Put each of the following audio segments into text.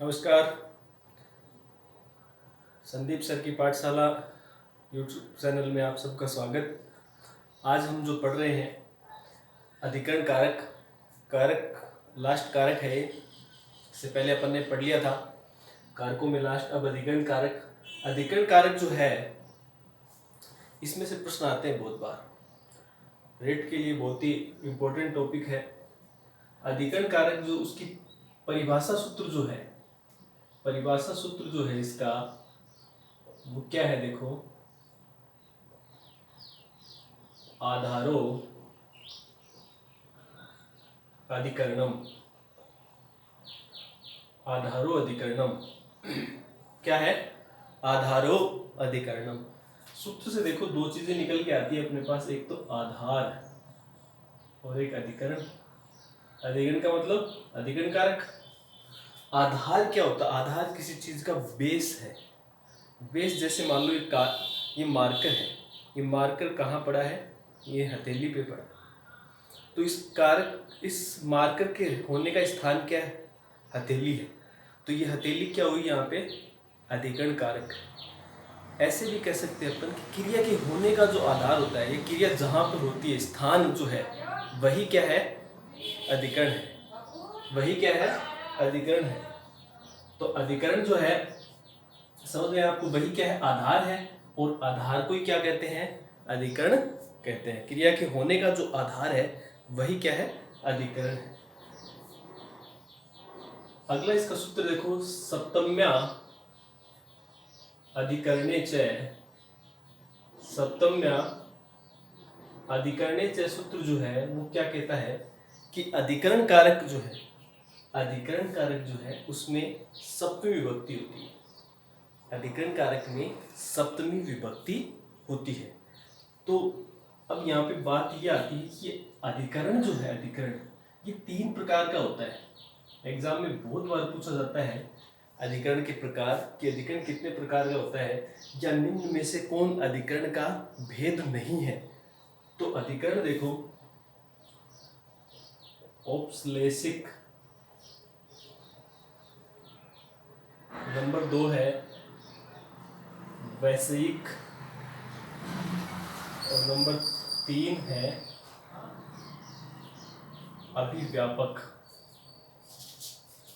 नमस्कार। संदीप सर की पाठशाला यूट्यूब चैनल में आप सबका स्वागत। आज हम जो पढ़ रहे हैं अधिकरण कारक। कारक लास्ट कारक है। इससे पहले अपन ने पढ़ लिया था कारकों में लास्ट। अब अधिकरण कारक। अधिकरण कारक जो है इसमें से प्रश्न आते हैं बहुत बार। रेट के लिए बहुत ही इम्पोर्टेंट टॉपिक है। अधिकरण कारक जो उसकी परिभाषा सूत्र जो है, परिभाषा सूत्र जो है इसका वो क्या है? देखो, आधारो अधिकरणम। आधारो अधिकरणम क्या है? आधारो अधिकरणम। सूत्र से देखो दो चीजें निकल के आती है अपने पास, एक तो आधार और एक अधिकरण। अधिकरण का मतलब अधिकरण कारक। आधार क्या होता है? आधार किसी चीज का बेस है। बेस जैसे मान लो ये मार्कर है। ये मार्कर कहाँ पड़ा है? ये हथेली पे पड़ा। तो इस मार्कर के होने का स्थान क्या है? हथेली है। तो ये हथेली क्या हुई यहाँ पे? अधिकरण कारक। ऐसे भी कह सकते हैं अपन कि क्रिया के होने का जो आधार होता है, ये क्रिया जहाँ पर होती है, स्थान जो है वही क्या है? अधिकरण है। वही क्या है? अधिकरण है। तो अधिकरण जो है, समझ में आपको, वही क्या है? आधार है। और आधार को ही क्या कहते हैं? अधिकरण कहते हैं। क्रिया के होने का जो आधार है वही क्या है? अधिकरण है। अगला इसका सूत्र देखो, सप्तम्या अधिकरणे च। सप्तम्या अधिकरणे च सूत्र जो है वो क्या कहता है कि अधिकरण कारक जो है, अधिकरण कारक जो है उसमें सप्तमी विभक्ति होती है। अधिकरण कारक में सप्तमी विभक्ति होती है। तो अब यहाँ पे बात ये आती है कि अधिकरण जो है, अधिकरण ये तीन प्रकार का होता है। एग्जाम में बहुत बार पूछा जाता है अधिकरण के प्रकार, कि अधिकरण कितने प्रकार का होता है, या निम्न में से कौन अधिकरण का भेद नहीं है। तो अधिकरण देखो, औपश्लेषिक नंबर 2 है, वैषयिक, और नंबर 3 है अभिव्यापक।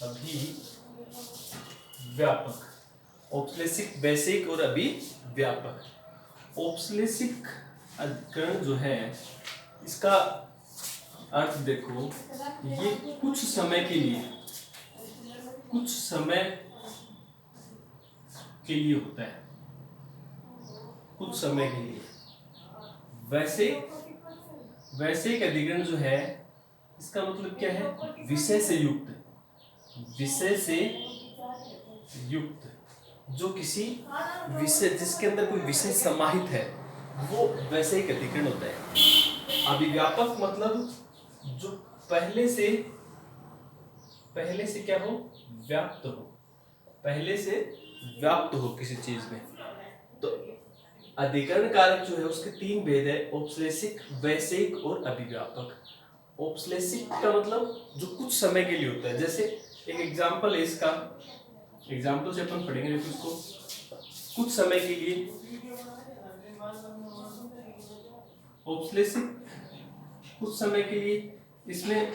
अभिव्यापक, औपश्लेषिक, वैषयिक और अभिव्यापक। औपश्लेषिक अधिकरण जो है इसका अर्थ देखो, ये कुछ समय के लिए, कुछ समय के लिए होता है, कुछ समय के लिए। वैषयिक अधिकरण जो है इसका मतलब क्या है? विषय से युक्त। विषय से युक्त, जो किसी विषय, जिसके अंदर कोई विषय समाहित है, वो वैषयिक अधिकरण होता है। अभिव्यापक मतलब जो पहले से क्या हो? व्याप्त हो। पहले से व्याप्त हो किसी चीज में। तो अधिकरण कारक जो है उसके तीन भेद है, औपश्लेषिक, वैषयिक और अभिव्यापक। औपश्लेषिक का मतलब जो कुछ समय के लिए होता है। जैसे एक एग्जांपल है इसका, एग्जांपल से अपन पढ़ेंगे इसको। कुछ समय के लिए औपश्लेषिक, कुछ समय के लिए। इसमें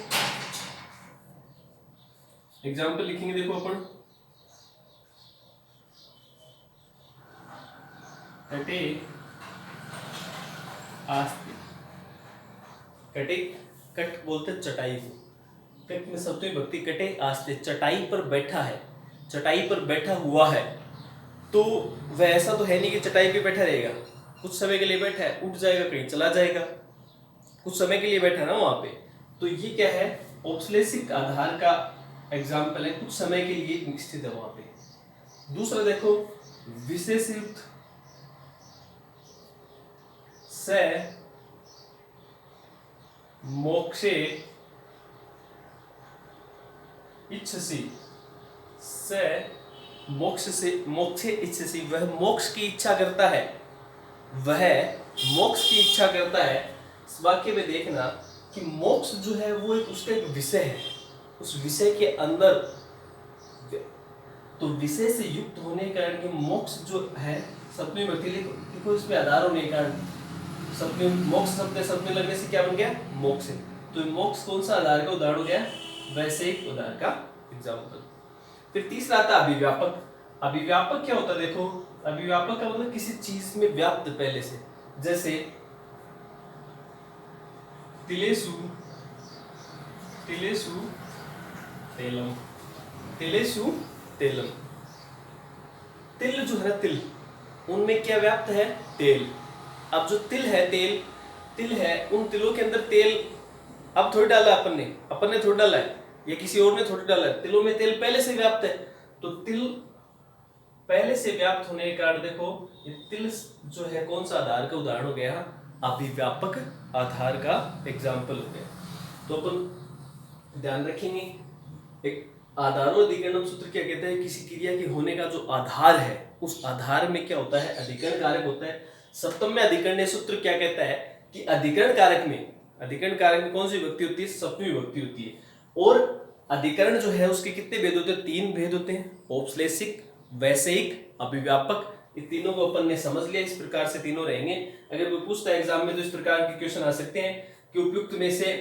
एग्जांपल लिखेंगे, देखो अपन, कटे आस्ते। कटे, कट बोलते चटाई को। कट में सप्तमी विभक्ति, कटे आस्ते, चटाई पर बैठा है, चटाई पर बैठा हुआ है। तो वह ऐसा तो है नहीं कि चटाई पे बैठा रहेगा। कुछ समय के लिए बैठा है, उठ जाएगा, कहीं चला जाएगा। कुछ समय के लिए बैठा ना वहां पे। तो ये क्या है? औपश्लेषिक आधार का एग्जाम्पल है, कुछ समय के लिए स्थित है वहां पे। दूसरा देखो, विशेषयुक्त से मोक्षे इच्छसि। से मोक्ष से, मोक्षे इच्छसि, वह मोक्ष की इच्छा करता है। वह मोक्ष की इच्छा करता है। इस वाक्य में देखना कि मोक्ष जो है वो एक उसका एक विषय है। उस विषय के अंदर तो विषय से युक्त होने के कारण ये मोक्ष जो है सप्तमी विभक्ति, लिखो इस पे आधार होने के कारण सप्तमी मोक्ष सप्तमी लगने से क्या बन गया, मोक्ष। तो मोक्ष कौन सा आधार का उदाहरण हो गया, वैश्विक उदाहरण का एग्जाम्पल। फिर तीसरा आता है अभिव्यापक। अभिव्यापक क्या होता है, देखो अभिव्यापक का मतलब किसी चीज में व्याप्त पहले से, जैसे तिलेसु तिलेसु तेलम, तिलेसु तेलम। तिल जो है ना, तिल उनमें क्या व्याप्त है, तेल। अब जो तिल है, तिल है, उन तिलों के अंदर तेल अब थोड़ी डाला अपन ने थोड़ी डाला है, या किसी और ने थोड़ी डाला है, तिलों में तेल पहले से व्याप्त है। तो तिल पहले से व्याप्त होने के कारण देखो ये तिल जो है कौन सा आधार का उदाहरण हो गया, अभिव्यापक आधार का एग्जाम्पल हो गया। तो अपन ध्यान रखेंगे, एक आधारो अधिकरणम सूत्र क्या कहता है, किसी क्रिया के होने का जो आधार है उस आधार में क्या होता है, अधिकरण कारक होता है। सप्तम में अधिकरण सूत्र क्या कहता है कि अधिकरण कारक में कौन सी विभक्ति होती है, सप्तमी विभक्ति होती है। और अधिकरण जो है उसके कितने भेद होते हैं, 3 भेद होते हैं, औपश्लेषिक, वैषयिक, अभिव्यापक। ये तीनों को अपन ने समझ लिया, इस प्रकार से तीनों रहेंगे। अगर कोई पूछता है एग्जाम में तो इस प्रकार के क्वेश्चन आ सकते हैं कि उपयुक्त में से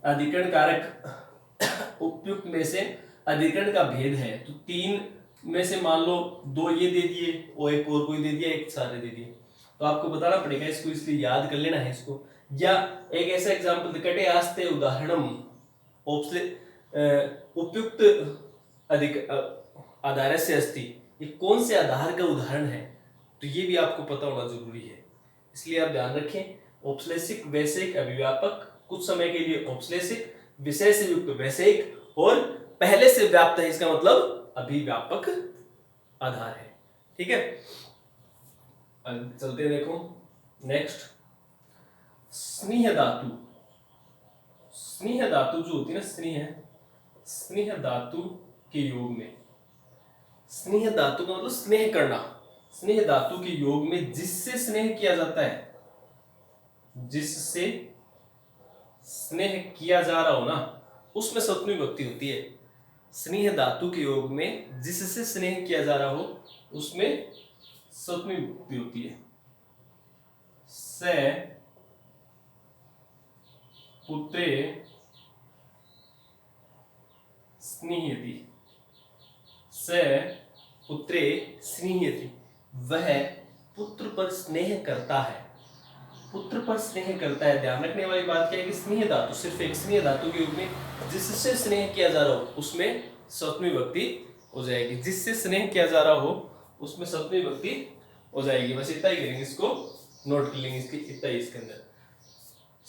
अधिकरण कारक उपयुक्त में से अधिकरण का भेद है, तो 3 में से मान लो 2 ये दे दिए और एक और कोई दे दिया, एक सारे दे दिए, तो आपको बताना पड़ेगा इसको, इसलिए याद कर लेना है इसको। या एक ऐसा एग्जाम्पल, कटे आस्ते उदाहरणम उपयुक्त अधिक आधार से अस्ति, ये कौन से आधार का उदाहरण है, तो ये भी आपको पता होना जरूरी है। इसलिए आप ध्यान रखें, औपश्लेषिक, वैश्विक, अभिव्यापक, कुछ समय के लिए औपश्लेषिक, विषय से युक्त वैश्विक, और पहले से व्याप्त है इसका मतलब अभिव्यापक आधार है। ठीक है, चलते देखो नेक्स्ट, स्नेह धातु। स्नेह धातु जो होती है ना, स्नेह धातु के योग में, स्नेह धातु का मतलब स्नेह करना, स्नेह धातु के योग में जिससे स्नेह किया जाता है, जिससे स्नेह किया जा रहा हो ना, उसमें सप्तमी विभक्ति होती है। स्नेह धातु के योग में जिससे स्नेह किया जा रहा हो उसमें सप्तमी विभक्ति होती है। स पुत्रे स्नेहयति, स पुत्रे स्नेहयति, वह पुत्र पर स्नेह करता है, पुत्र पर स्नेह करता है। ध्यान रखने वाली बात क्या है कि स्नेह धातु, सिर्फ एक स्नेह धातु के रूप में जिससे स्नेह किया जा रहा हो उसमें सप्तमी विभक्ति हो जाएगी, जिससे स्नेह किया जा रहा हो उसमें सप्तमी विभक्ति हो जाएगी। बस इतना ही करेंगे, इसको नोट कर लेंगे, इसकी इतना ही इसके अंदर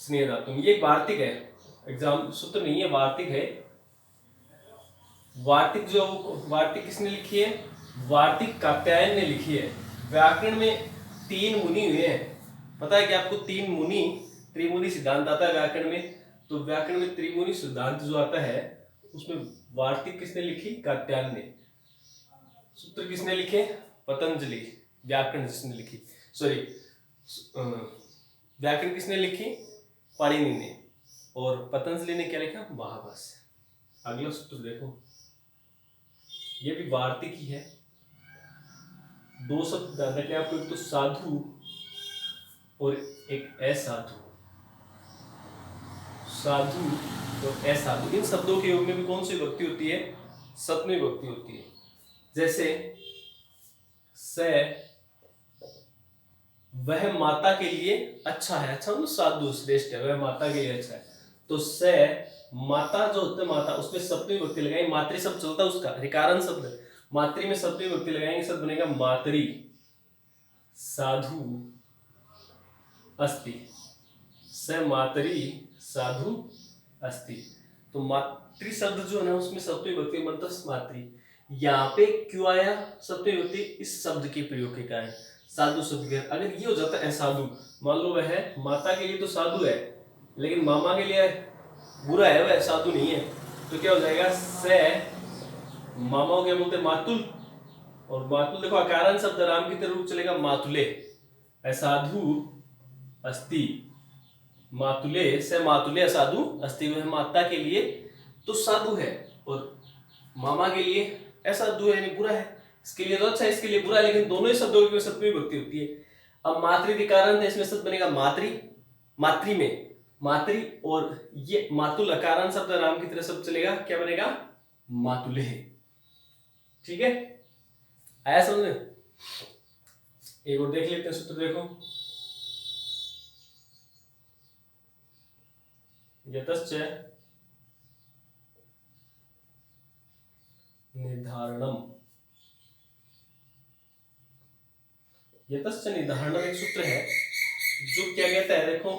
स्नेह धातु में। ये वार्तिक है, एग्जाम सूत्र नहीं है, वार्तिक है। वार्तिक जो वार्तिक किसने लिखी है, वार्तिक कात्यायन ने लिखी है। व्याकरण में 3 मुनि हुए हैं, पता है कि आपको 3 मुनि, त्रिमुनि सिद्धांत आता है व्याकरण में। तो व्याकरण में त्रिमुनि सिद्धांत जो आता है उसमें वार्तिक किसने लिखी, कात्यायन ने। सूत्र किसने लिखे, पतंजलि। व्याकरण जिसने लिखी, सॉरी व्याकरण किसने लिखी, पाणिनि ने, और पतंजलि ने क्या लिखा, महाभाष्य। अगला सूत्र देखो, ये भी वार्तिक ही है। 2 शब्द ध्यान रखें आपको, एक तो साधु और एक असाधु। साधु और असाधु, इन शब्दों के योग में भी कौन सी विभक्ति होती है, सप्तमी विभक्ति होती है। जैसे स वह माता के लिए अच्छा है, अच्छा मतलब साधु श्रेष्ठ है, वह माता के लिए अच्छा है। तो स माता जो होता है, माता, उसमें सप्तमी विभक्ति लगाएंगे, मातृ शब्द चलता है उसका, रिकारण शब्द, मातृ में सप्तमी विभक्ति लगाएंगे, शब्द बनेगा मातृ साधु अस्ति। स मातरी साधु अस्ति। तो मातृ शब्द जो है ना उसमें सप्तमी विभक्ति बनता है मातृ। यहाँ पे क्यों आया सप्तमी विभक्ति, इस शब्द के प्रयोग के कारण, साधु शब्द के। अगर ये हो जाता है असाधु, मान लो वह माता के लिए तो साधु है लेकिन मामा के लिए बुरा है, वह साधु नहीं है, तो क्या हो जाएगा, स मामा क्या बोलते हैं, मातुल, और मातुल देखो अकारण शब्द राम की तरह रूप चलेगा, मातुले। असाधु अस्ति, मातुले, स मातुले असाधु अस्ति, वह माता के लिए तो साधु है और मामा के लिए असाधु है, यानी बुरा है। इसके लिए तो अच्छा है, इसके लिए बुरा है, लेकिन दोनों ही शब्दों की सप्तमी विभक्ति होती है। अब मातृधिकारांत है, इसमें शब्द बनेगा मातृ, मातृ में मातृ, और ये मातुल अकारांत शब्द नाम की तरह शब्द चलेगा, क्या बनेगा? मातुलेह। ठीक है, आया समझ में? एक और देख लेते हैं सूत्र, देखो। यतश्च निर्धारणम, यतश्च निर्धारणम एक सूत्र है जो क्या कहता है, देखो,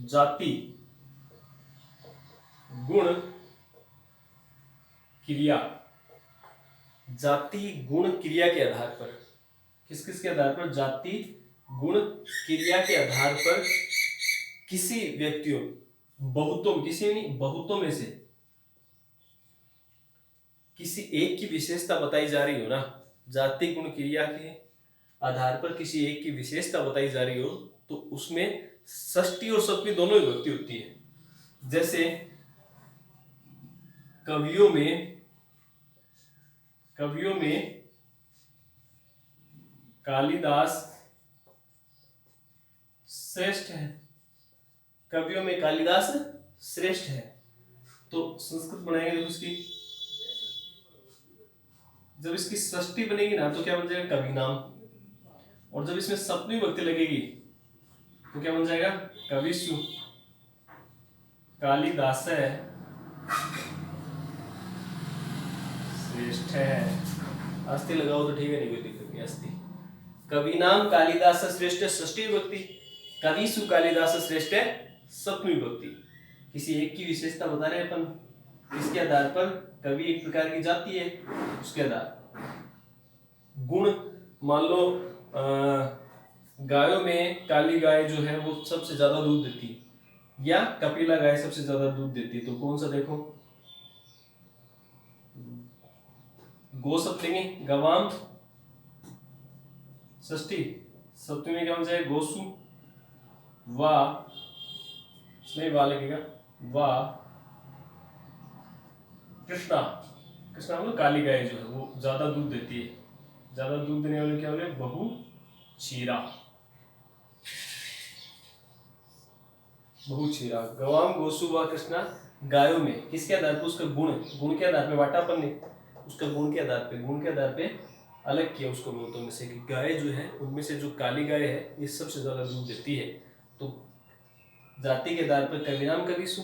जाति गुण क्रिया, जाति गुण क्रिया के आधार पर, किस किस के आधार पर? जाति गुण क्रिया के आधार पर किसी व्यक्तियों, बहुतों, किसी नहीं, बहुतों में से किसी एक की विशेषता बताई जा रही हो ना, जाति गुण क्रिया के आधार पर किसी एक की विशेषता बताई जा रही हो, तो उसमें षष्ठी और सप्तमी दोनों विभक्ति होती है। जैसे कवियों में कालिदास श्रेष्ठ है, कवियों में कालिदास श्रेष्ठ है, तो संस्कृत बनाएंगे तो उसकी, जब इसकी षष्ठी बनेगी ना तो क्या बन जाएगा? कवि नाम, और जब इसमें सप्तमी विभक्ति लगेगी तो क्या बन जाएगा? कविषु कालिदास श्रेष्ठ है। अस्थि लगाओ तो ठीक है, नहीं कोई दिक्कत नहीं। अस्थि, कवि नाम कालिदास श्रेष्ठ षष्ठी विभक्ति, कविषु कालिदास श्रेष्ठ सप्तमी विभक्ति। किसी एक की विशेषता बता रहे हैं अपन, इसके आधार पर कवि एक प्रकार की जाति है, उसके आधार गुण, मान लो गायों में काली गाय जो है वो सबसे ज्यादा दूध देती है, या कपिला गाय सबसे ज्यादा दूध देती है, तो कौन सा? देखो, गो शब्द लेंगे, गवाम षष्ठी, सप्तमी में क्या बन जाएगा? गोसु, वा, इसमें वा लगेगा, वा कृष्णा, कृष्णा मतलब काली गाय जो है वो ज्यादा दूध देती है, ज्यादा दूध देने वाले क्या बोले? बहु क्षीरा, बहु क्षीरा। गवाम गोसु व कृष्णा, गायों में किसके आधार पर? उसका गुण, गुण के आधार पे, वाटापन ने उसका गुण के आधार पे, गुण के आधार पे अलग किया उसको बहुतों में से, कि गाय जो है उनमें से जो काली गाय है ये सबसे ज्यादा दूध देती है। तो जाति के आधार पर कवि नाम कविषु,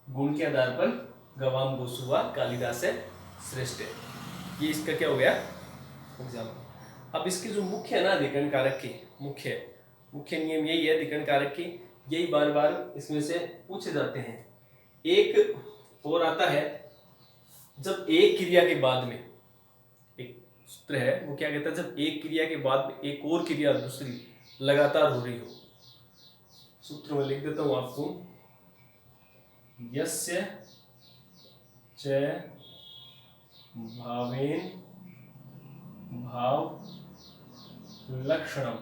गुण के आधार पर गवाम गोसु व कालिदास श्रेष्ठ है। ये इसका क्या हो गया? एग्जाम्पल। अब इसके जो मुख्य है ना अधिकरण कारक के, मुख्य नियम यही है अधिकरण कारक की, यही बार बार इसमें से पूछे जाते हैं। एक और आता है, जब एक क्रिया के बाद में, एक सूत्र है वो क्या कहता है, जब एक क्रिया के बाद में एक और क्रिया दूसरी लगातार हो रही हो। सूत्र में लिख देता हूं आपको, यस्य च भावेन भाव लक्षणम,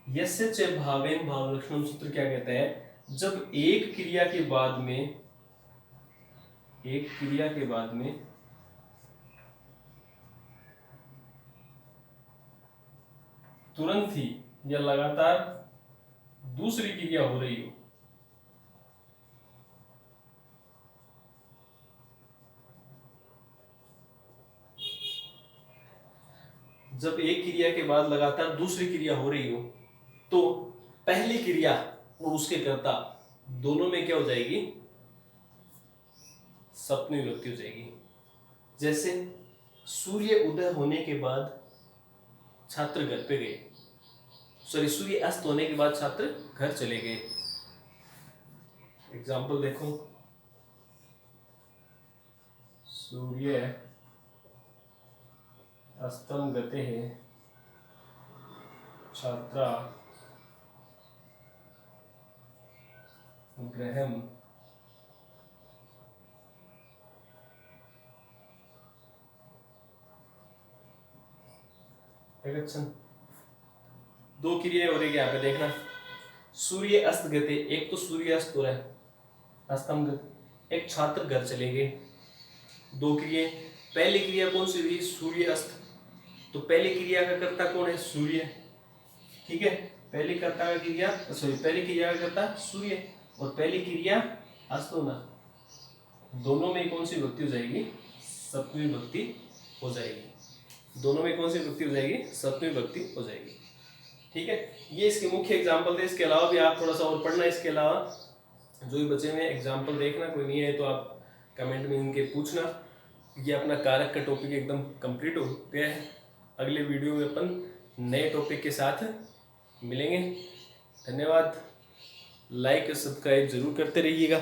यस्य च भावेन भाव लक्षणम सूत्र क्या कहता है? जब एक क्रिया के बाद में तुरंत ही या लगातार दूसरी क्रिया हो रही हो, जब एक क्रिया के बाद लगातार दूसरी क्रिया हो रही हो, तो पहली क्रिया और उसके कर्ता दोनों में क्या हो जाएगी? सप्तमी विभक्ति हो जाएगी। जैसे सूर्य उदय होने के बाद छात्र घर पे गए, सॉरी, सूर्य अस्त होने के बाद छात्र घर चले गए। एग्जाम्पल देखो, सूर्य अस्तम गते है छात्रा गृहम गच्छन्। दो क्रियाएं हो रही है यहाँ पे, देखना, सूर्य अस्त गते, एक तो सूर्य अस्त हो रहा है, अस्तम गते, एक छात्र घर चले गए, दो क्रियाएं। पहली क्रिया कौन सी हुई, सूर्य अस्त। तो पहली क्रिया का कर्ता कौन है, सूर्य। ठीक है, पहली क्रिया का कर्ता सूर्य, और पहली क्रिया अस्त होना, दोनों में कौन सी विभक्ति हो जाएगी, सप्तमी विभक्ति हो जाएगी। दोनों में कौन सी विभक्ति हो जाएगी, सप्तमी विभक्ति हो जाएगी। ठीक है, ये इसके मुख्य एग्जाम्पल थे। इसके अलावा भी आप थोड़ा सा और पढ़ना। इसके अलावा जो भी बचे हुए एग्जाम्पल देखना, कोई नहीं है तो आप कमेंट में इनके पूछना। ये अपना कारक का टॉपिक एकदम कंप्लीट हो गया है। अगले वीडियो में अपन नए टॉपिक के साथ मिलेंगे। धन्यवाद। लाइक और सब्सक्राइब जरूर करते रहिएगा।